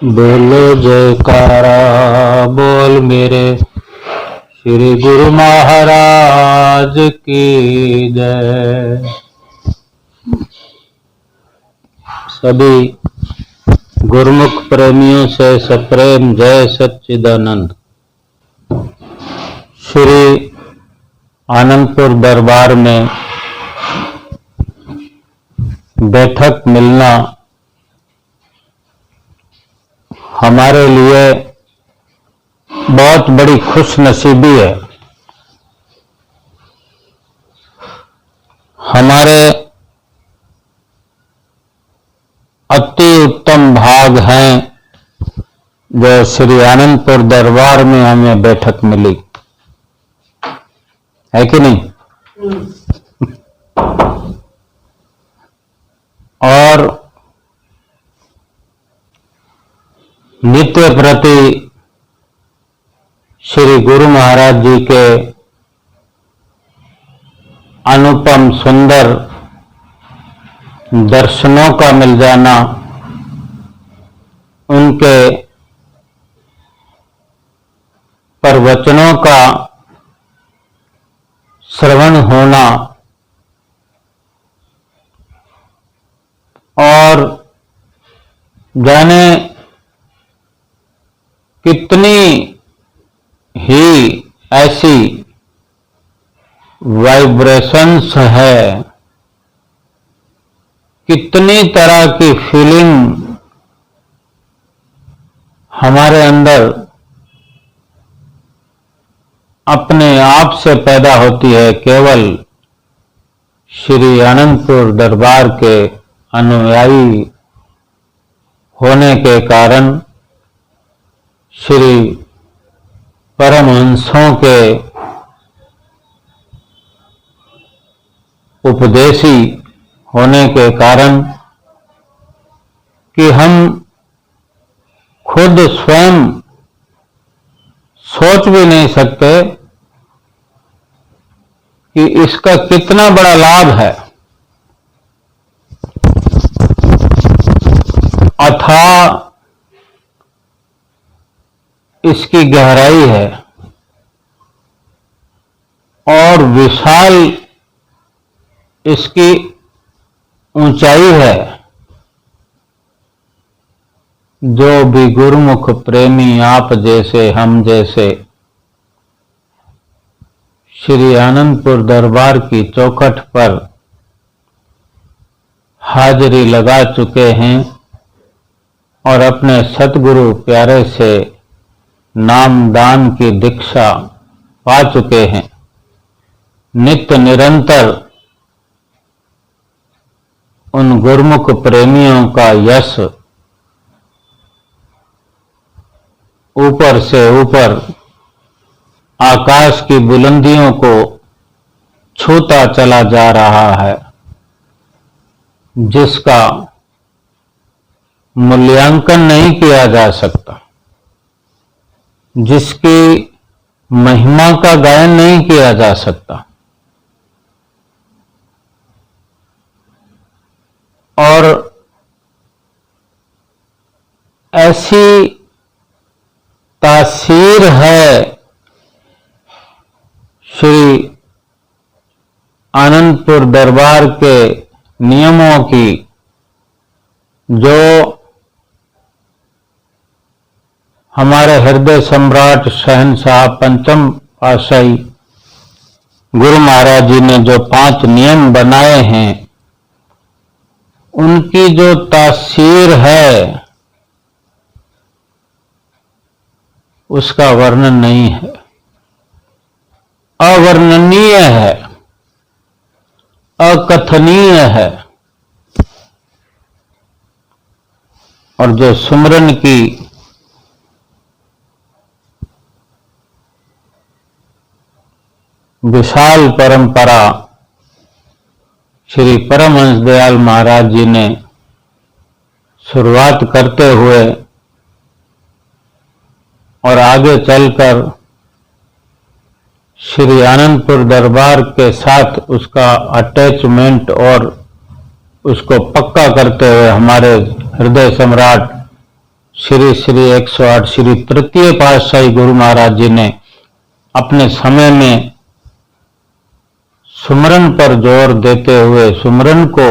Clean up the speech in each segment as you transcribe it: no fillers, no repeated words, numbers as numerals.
बोलो जयकारा बोल मेरे श्री गुरु महाराज की जय। सभी गुरुमुख प्रेमियों से सप्रेम जय सच्चिदानंद। श्री आनंदपुर दरबार में बैठक मिलना हमारे लिए बहुत बड़ी खुशनसीबी है। हमारे अति उत्तम भाग हैं जो श्री आनंदपुर दरबार में हमें बैठक मिली है कि नहीं। और नित्य प्रति श्री गुरु महाराज जी के अनुपम सुंदर दर्शनों का मिल जाना, उनके प्रवचनों का श्रवण होना और जाने कितनी ही ऐसी वाइब्रेशंस है, कितनी तरह की फीलिंग हमारे अंदर अपने आप से पैदा होती है केवल श्री आनंदपुर दरबार के अनुयायी होने के कारण, श्री परमहंसों के उपदेशी होने के कारण, कि हम खुद स्वयं सोच भी नहीं सकते कि इसका कितना बड़ा लाभ है, अथाह इसकी गहराई है और विशाल इसकी ऊंचाई है। जो भी गुरुमुख प्रेमी आप जैसे हम जैसे श्री आनंदपुर दरबार की चौखट पर हाजिरी लगा चुके हैं और अपने सतगुरु प्यारे से नाम दान की दीक्षा पा चुके हैं, नित्य निरंतर उन गुरुमुख प्रेमियों का यश ऊपर से ऊपर आकाश की बुलंदियों को छूता चला जा रहा है, जिसका मूल्यांकन नहीं किया जा सकता, जिसकी महिमा का गायन नहीं किया जा सकता। और ऐसी तासीर है श्री आनंदपुर दरबार के नियमों की, जो हमारे हृदय सम्राट शहंशाह पंचम पातशाही गुरु महाराज जी ने जो 5 नियम बनाए हैं, उनकी जो तासीर है उसका वर्णन नहीं है, अवर्णनीय है, अकथनीय है। और जो सुमरन की विशाल परंपरा श्री परमहंस दयाल महाराज जी ने शुरुआत करते हुए और आगे चलकर श्री आनंदपुर दरबार के साथ उसका अटैचमेंट और उसको पक्का करते हुए हमारे हृदय सम्राट श्री श्री 108 श्री तृतीय पातशाही गुरु महाराज जी ने अपने समय में सुमरन पर जोर देते हुए सुमरन को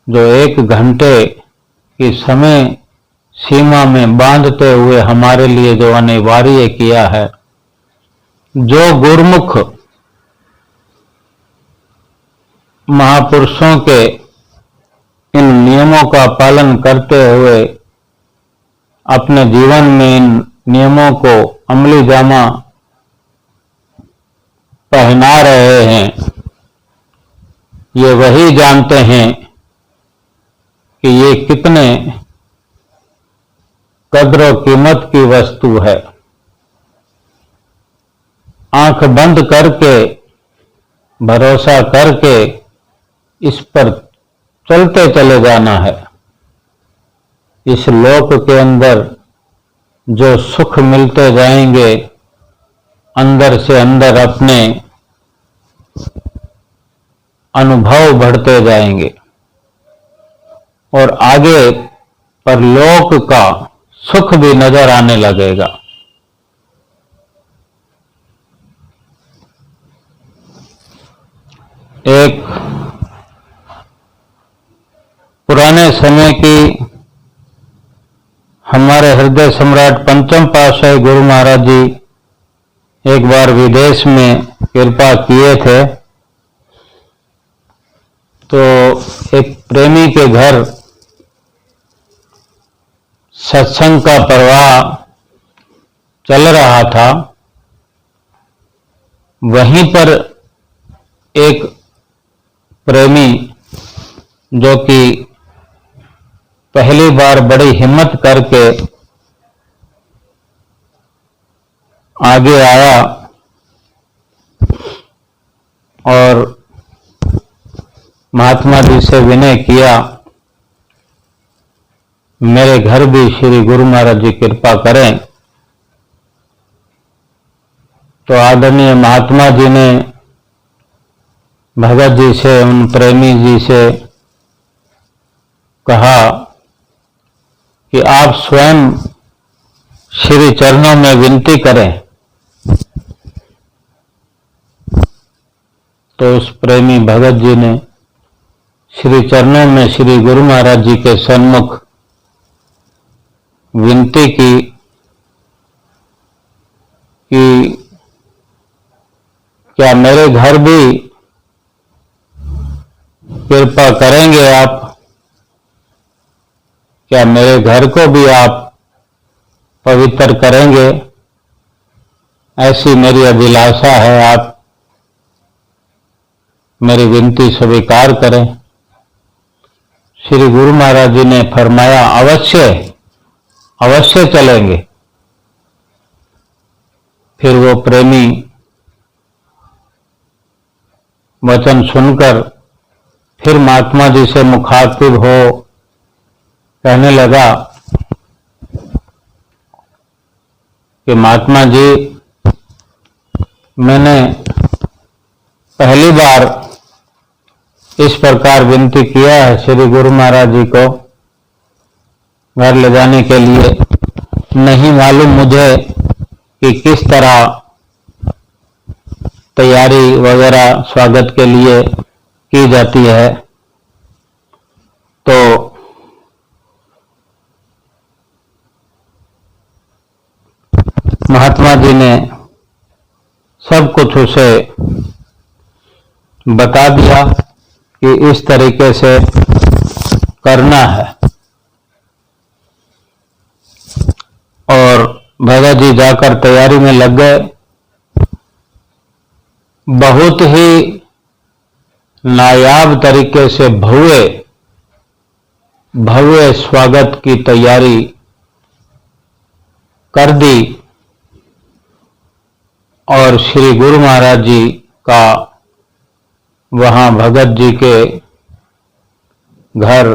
जो 1 घंटे की समय सीमा में बांधते हुए हमारे लिए जो अनिवार्य किया है, जो गुरुमुख महापुरुषों के इन नियमों का पालन करते हुए अपने जीवन में इन नियमों को अमली जामा पहना रहे हैं, ये वही जानते हैं कि ये कितने कद्र कीमत की वस्तु है। आंख बंद करके भरोसा करके इस पर चलते चले जाना है। इस लोक के अंदर जो सुख मिलते जाएंगे, अंदर से अंदर अपने अनुभव बढ़ते जाएंगे और आगे परलोक का सुख भी नजर आने लगेगा। एक पुराने समय की हमारे हृदय सम्राट पंचम पातशाही गुरु महाराज जी एक बार विदेश में कृपा किए थे, तो एक प्रेमी के घर सत्संग का प्रवाह चल रहा था। वहीं पर एक प्रेमी जो कि पहली बार बड़ी हिम्मत करके आगे आया और महात्मा जी से विनय किया, मेरे घर भी श्री गुरु महाराज जी कृपा करें। तो आदरणीय महात्मा जी ने भगत जी से, उन प्रेमी जी से कहा कि आप स्वयं श्री चरणों में विनती करें। तो उस प्रेमी भगत जी ने श्री चरणों में श्री गुरु महाराज जी के सन्मुख विनती की कि क्या मेरे घर भी कृपा करेंगे आप, क्या मेरे घर को भी आप पवित्र करेंगे, ऐसी मेरी अभिलाषा है, आप मेरी विनती स्वीकार करें। श्री गुरु महाराज जी ने फरमाया, अवश्य अवश्य चलेंगे। फिर वो प्रेमी वचन सुनकर फिर महात्मा जी से मुखातिब हो कहने लगा कि महात्मा जी, मैंने पहली बार इस प्रकार विनती किया है श्री गुरु महाराज जी को घर ले जाने के लिए। नहीं मालूम मुझे कि किस तरह तैयारी वगैरह स्वागत के लिए की जाती है। तो महात्मा जी ने सब कुछ उसे बता दिया कि इस तरीके से करना है। और भगत जी जाकर तैयारी में लग गए। बहुत ही नायाब तरीके से भव्य स्वागत की तैयारी कर दी और श्री गुरु महाराज जी का वहां भगत जी के घर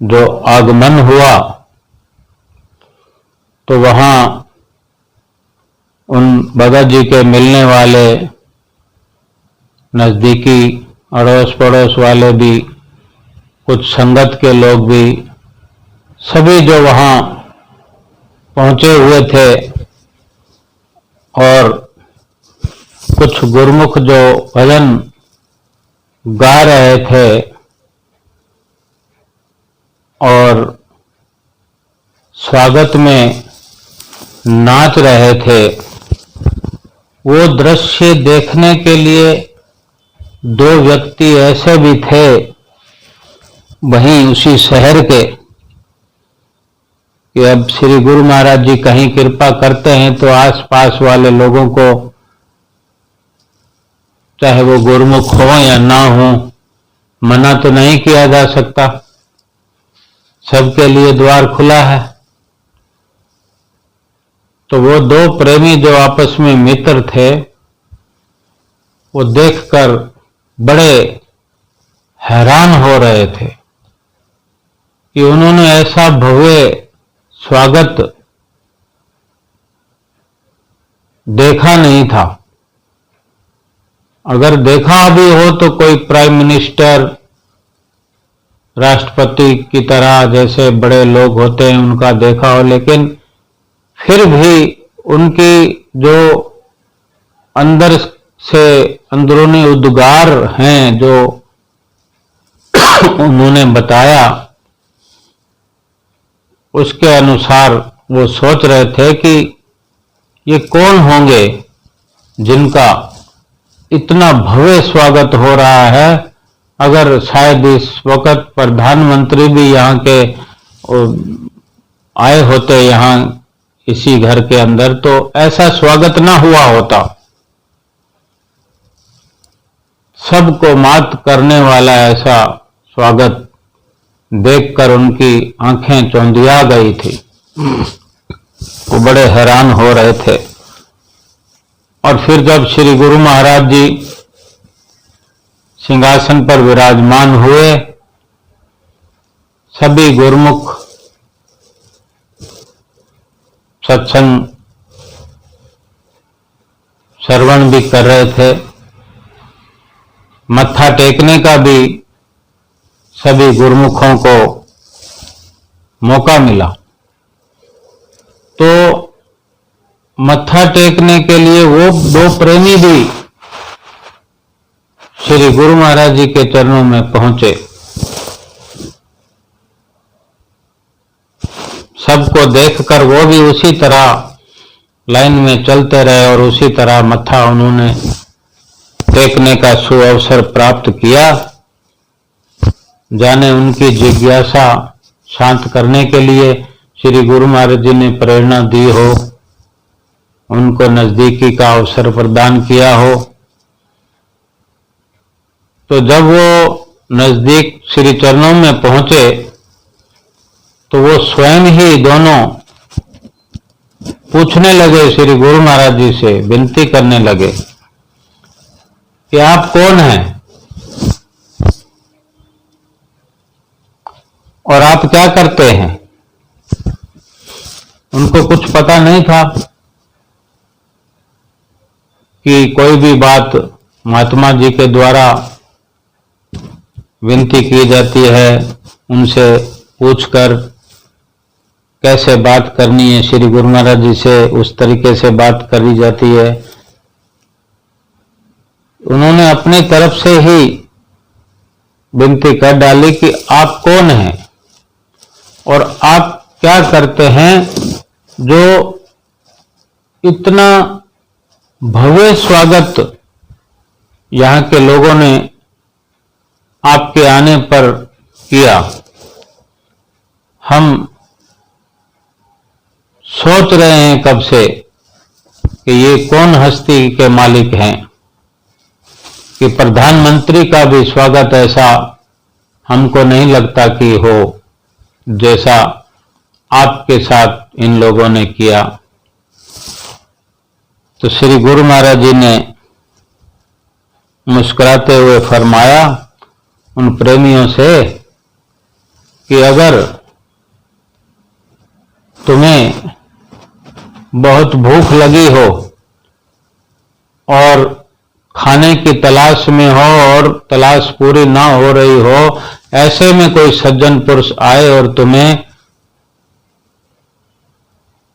जो आगमन हुआ, तो वहां उन भगत जी के मिलने वाले नजदीकी अड़ोस पड़ोस वाले भी, कुछ संगत के लोग भी, सभी जो वहां पहुंचे हुए थे और कुछ गुरुमुख जो भजन गा रहे थे और स्वागत में नाच रहे थे, वो दृश्य देखने के लिए दो व्यक्ति ऐसे भी थे वहीं उसी शहर के कि अब श्री गुरु महाराज जी कहीं कृपा करते हैं तो आसपास वाले लोगों को, चाहे वो गुरुमुख हो या ना हो, मना तो नहीं किया जा सकता, सबके लिए द्वार खुला है। तो वो दो प्रेमी जो आपस में मित्र थे, वो देखकर बड़े हैरान हो रहे थे कि उन्होंने ऐसा भव्य स्वागत देखा नहीं था। अगर देखा भी हो तो कोई प्राइम मिनिस्टर, राष्ट्रपति की तरह जैसे बड़े लोग होते हैं उनका देखा हो, लेकिन फिर भी उनकी जो अंदर से अंदरूनी उद्गार हैं जो उन्होंने बताया, उसके अनुसार वो सोच रहे थे कि ये कौन होंगे जिनका इतना भव्य स्वागत हो रहा है। अगर शायद इस वक्त प्रधानमंत्री भी यहाँ के आए होते यहाँ इसी घर के अंदर तो ऐसा स्वागत ना हुआ होता। सबको मात करने वाला ऐसा स्वागत देखकर उनकी आंखें चौंधिया गई थी, वो बड़े हैरान हो रहे थे। और फिर जब श्री गुरु महाराज जी सिंहासन पर विराजमान हुए, सभी गुरुमुख सत्संग श्रवण भी कर रहे थे, मत्था टेकने का भी सभी गुरुमुखों को मौका मिला। तो मत्था टेकने के लिए वो दो प्रेमी भी श्री गुरु महाराज जी के चरणों में पहुंचे। सबको देखकर वो भी उसी तरह लाइन में चलते रहे और उसी तरह मत्था उन्होंने टेकने का सुअवसर प्राप्त किया। जाने उनकी जिज्ञासा शांत करने के लिए श्री गुरु महाराज जी ने प्रेरणा दी हो, उनको नजदीकी का अवसर प्रदान किया हो। तो जब वो नजदीक श्री चरणों में पहुंचे तो वो स्वयं ही दोनों पूछने लगे, श्री गुरु महाराज जी से विनती करने लगे कि आप कौन हैं और आप क्या करते हैं। उनको कुछ पता नहीं था कि कोई भी बात महात्मा जी के द्वारा विनती की जाती है, उनसे पूछकर कैसे बात करनी है, श्री गुरु महाराज जी से उस तरीके से बात करी जाती है। उन्होंने अपनी तरफ से ही विनती कर डाली कि आप कौन हैं और आप क्या करते हैं जो इतना भव्य स्वागत यहाँ के लोगों ने आपके आने पर किया। हम सोच रहे हैं कब से कि ये कौन हस्ती के मालिक हैं कि प्रधानमंत्री का भी स्वागत ऐसा हमको नहीं लगता कि हो जैसा आपके साथ इन लोगों ने किया। तो श्री गुरु महाराज जी ने मुस्कुराते हुए फरमाया उन प्रेमियों से कि अगर तुम्हें बहुत भूख लगी हो और खाने की तलाश में हो और तलाश पूरी ना हो रही हो, ऐसे में कोई सज्जन पुरुष आए और तुम्हें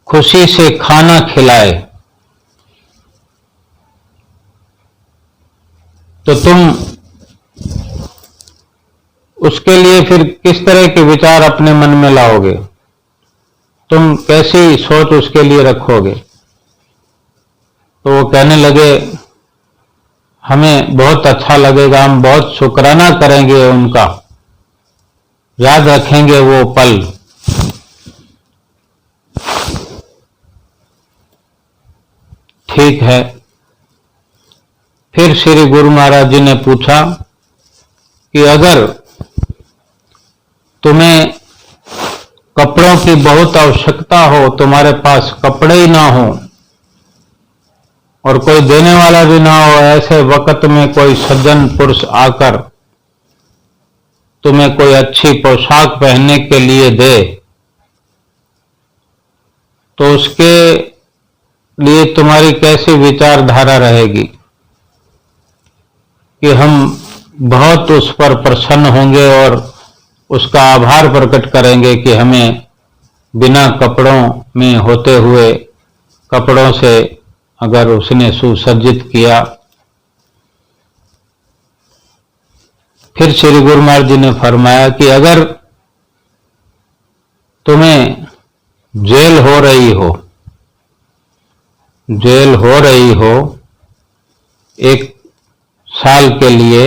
खुशी से खाना खिलाए, तो तुम उसके लिए फिर किस तरह के विचार अपने मन में लाओगे? तुम कैसी सोच उसके लिए रखोगे? तो वो कहने लगे, हमें बहुत अच्छा लगेगा, हम बहुत शुक्राना करेंगे उनका, याद रखेंगे वो पल। ठीक है। फिर श्री गुरु महाराज जी ने पूछा कि अगर तुम्हें कपड़ों की बहुत आवश्यकता हो, तुम्हारे पास कपड़े ही ना हो और कोई देने वाला भी ना हो, ऐसे वक्त में कोई सज्जन पुरुष आकर तुम्हें कोई अच्छी पोशाक पहनने के लिए दे, तो उसके लिए तुम्हारी कैसी विचारधारा रहेगी? कि हम बहुत उस पर प्रसन्न होंगे और उसका आभार प्रकट करेंगे कि हमें बिना कपड़ों में होते हुए कपड़ों से अगर उसने सुसज्जित किया। फिर श्री गुरु महाराज जी ने फरमाया कि अगर तुम्हें जेल हो रही हो 1 साल के लिए,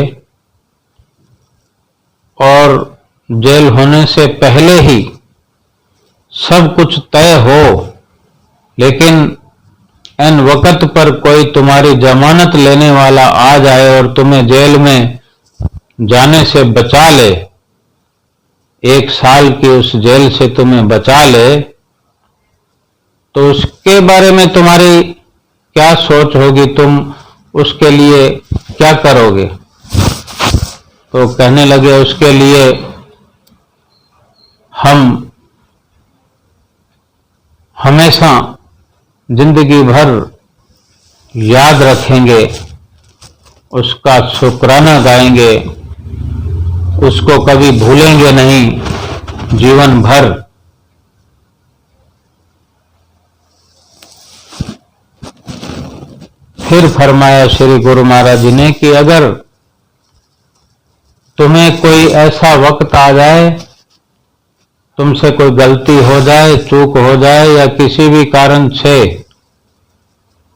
और जेल होने से पहले ही सब कुछ तय हो, लेकिन एन वक्त पर कोई तुम्हारी जमानत लेने वाला आ जाए और तुम्हें जेल में जाने से बचा ले, 1 साल की उस जेल से तुम्हें बचा ले, तो उसके बारे में तुम्हारी क्या सोच होगी? तुम उसके लिए क्या करोगे? तो कहने लगे, उसके लिए हम हमेशा जिंदगी भर याद रखेंगे, उसका शुक्राना गाएंगे, उसको कभी भूलेंगे नहीं जीवन भर। फिर फरमाया श्री गुरु महाराज जी ने कि अगर तुम्हें कोई ऐसा वक्त आ जाए, तुमसे कोई गलती हो जाए, चूक हो जाए, या किसी भी कारण से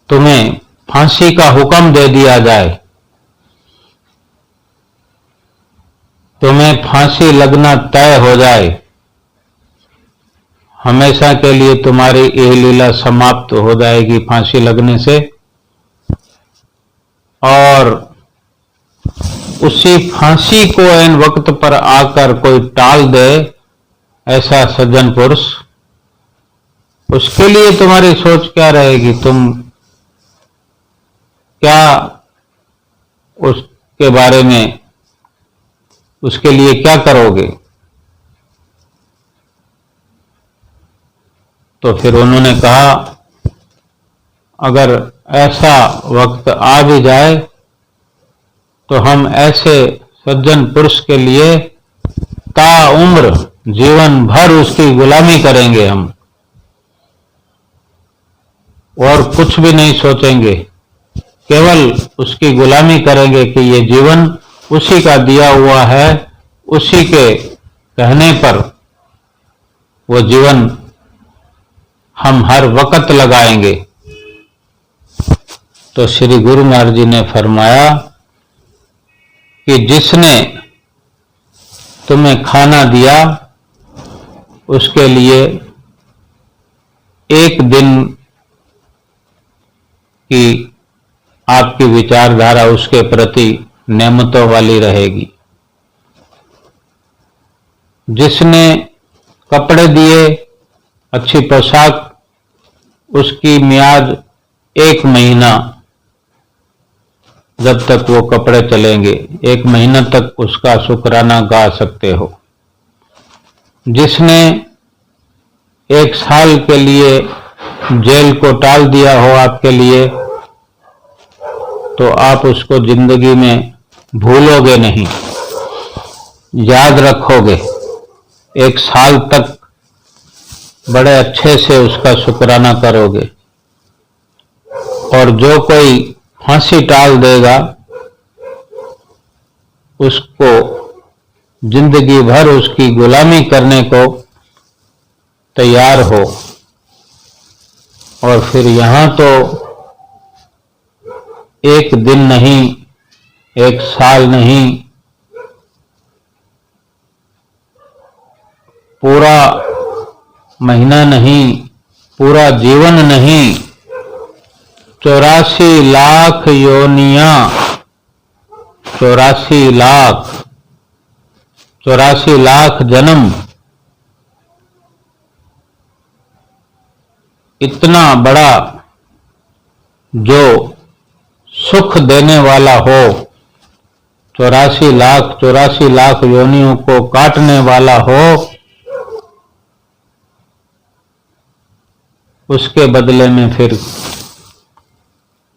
तुम्हें फांसी का हुक्म दे दिया जाए, तुम्हें फांसी लगना तय हो जाए, हमेशा के लिए तुम्हारी यह लीला समाप्त हो जाएगी फांसी लगने से, और उसी फांसी को इन वक्त पर आकर कोई टाल दे, ऐसा सज्जन पुरुष, उसके लिए तुम्हारी सोच क्या रहेगी? तुम क्या उसके बारे में, उसके लिए क्या करोगे? तो फिर उन्होंने कहा, अगर ऐसा वक्त आ भी जाए तो हम ऐसे सज्जन पुरुष के लिए ताउम्र जीवन भर उसकी गुलामी करेंगे हम, और कुछ भी नहीं सोचेंगे, केवल उसकी गुलामी करेंगे कि ये जीवन उसी का दिया हुआ है, उसी के कहने पर वो जीवन हम हर वक्त लगाएंगे। तो श्री गुरु महाराज जी ने फरमाया कि जिसने तुम्हें खाना दिया, उसके लिए 1 दिन की आपकी विचारधारा उसके प्रति नेमतों वाली रहेगी। जिसने कपड़े दिए, अच्छी पोशाक, उसकी मियाद 1 महीना, जब तक वो कपड़े चलेंगे 1 महीना तक उसका शुक्राना गा सकते हो। जिसने 1 साल के लिए जेल को टाल दिया हो आपके लिए, तो आप उसको जिंदगी में भूलोगे नहीं, याद रखोगे, 1 साल तक बड़े अच्छे से उसका शुक्राना करोगे। और जो कोई फांसी टाल देगा उसको जिंदगी भर उसकी गुलामी करने को तैयार हो। और फिर यहां तो एक दिन नहीं, एक साल नहीं, पूरा महीना नहीं, पूरा जीवन नहीं, 84 लाख योनियां, 84 लाख जन्म, इतना बड़ा जो सुख देने वाला हो, 84 लाख योनियों को काटने वाला हो, उसके बदले में फिर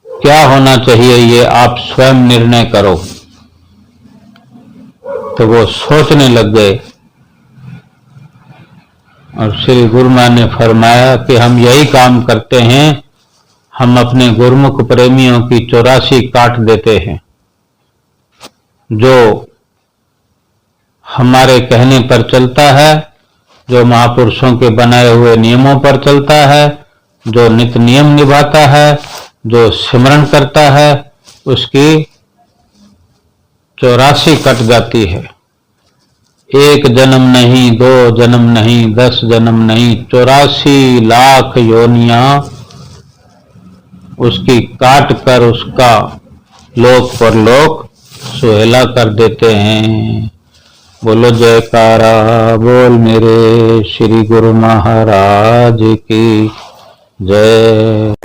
क्या होना चाहिए ये आप स्वयं निर्णय करो। तो वो सोचने लग गए और श्री गुरु मां ने फरमाया कि हम यही काम करते हैं, हम अपने गुरुमुख प्रेमियों की 84 काट देते हैं। जो हमारे कहने पर चलता है, जो महापुरुषों के बनाए हुए नियमों पर चलता है, जो नित्य नियम निभाता है, जो सिमरन करता है, उसकी 84 कट जाती है। एक जन्म नहीं, 2 जन्म नहीं, 10 जन्म नहीं, 84 लाख योनियां उसकी काट कर उसका लोक परलोक सुहेला कर देते हैं। बोलो जयकारा बोल मेरे श्री गुरु महाराज की जय।